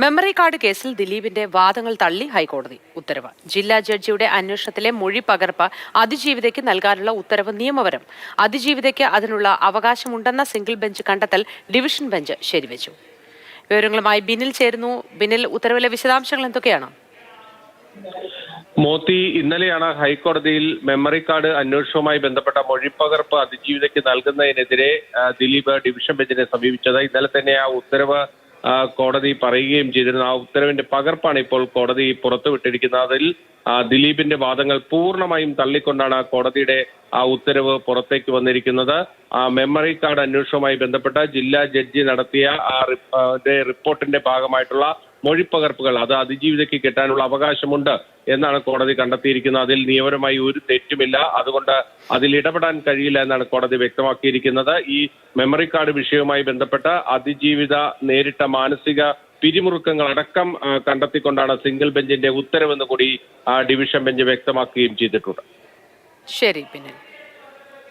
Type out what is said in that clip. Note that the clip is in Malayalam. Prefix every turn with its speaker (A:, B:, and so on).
A: മെമ്മറി കാർഡ് കേസിൽ ദിലീപിന്റെ വാദങ്ങൾ തള്ളി ഹൈക്കോടതി ഉത്തരവ്. ജില്ലാ ജഡ്ജിയുടെ അന്വേഷണത്തിലെ മൊഴി പകർപ്പ് അതിജീവിതയ്ക്ക് നൽകാനുള്ള ഉത്തരവ് നിയമപരം. അതിജീവിതയ്ക്ക് അതിനുള്ള അവകാശമുണ്ടെന്ന സിംഗിൾ ബെഞ്ച് കണ്ടെത്തൽ ഡിവിഷൻ ബെഞ്ച് ശരിവെച്ചു. വിവരങ്ങളുമായി ബിനിൽ ചേരുന്നു. ബിനിൽ, ഉത്തരവിലെ വിശദാംശങ്ങൾ എന്തൊക്കെയാണ്?
B: മോത്തി, ഇന്നലെയാണ് ഹൈക്കോടതിയിൽ മെമ്മറി കാർഡ് അന്വേഷണവുമായി ബന്ധപ്പെട്ട മൊഴിപ്പകർപ്പ് അതിജീവിതയ്ക്ക് നൽകുന്നതിനെതിരെ ദിലീപ് ഡിവിഷൻ ബെഞ്ചിനെ സമീപിച്ചത്. ഇന്നലെ തന്നെ ആ ഉത്തരവ് കോടതി പറയുകയും ചെയ്തിരുന്നു. ആ ഉത്തരവിന്റെ പകർപ്പാണ് ഇപ്പോൾ കോടതി പുറത്തുവിട്ടിരിക്കുന്നത്. അതിൽ ദിലീപിന്റെ വാദങ്ങൾ പൂർണ്ണമായും തള്ളിക്കൊണ്ടാണ് കോടതിയുടെ ആ ഉത്തരവ് പുറത്തേക്ക് വന്നിരിക്കുന്നത്. മെമ്മറി കാർഡ് അന്വേഷണവുമായി ബന്ധപ്പെട്ട ജില്ലാ ജഡ്ജി നടത്തിയ റിപ്പോർട്ടിന്റെ ഭാഗമായിട്ടുള്ള മൊഴിപ്പകർപ്പുകൾ അത് അതിജീവിതയ്ക്ക് കിട്ടാനുള്ള അവകാശമുണ്ട് എന്നാണ് കോടതി കണ്ടെത്തിയിരിക്കുന്നത്. അതിൽ നിയമപരമായി ഒരു തെറ്റുമില്ല, അതുകൊണ്ട് അതിൽ ഇടപെടാൻ കഴിയില്ല എന്നാണ് കോടതി വ്യക്തമാക്കിയിരിക്കുന്നത്. ഈ മെമ്മറി കാർഡ് വിഷയവുമായി ബന്ധപ്പെട്ട് അതിജീവിത നേരിട്ട മാനസിക പിരിമുറുക്കങ്ങൾ അടക്കം കണ്ടെത്തിക്കൊണ്ടാണ് സിംഗിൾ ബെഞ്ചിന്റെ ഉത്തരവെന്ന് കൂടി ഡിവിഷൻ ബെഞ്ച് വ്യക്തമാക്കുകയും ചെയ്തിട്ടുണ്ട്.
A: ശരി, പിന്നെ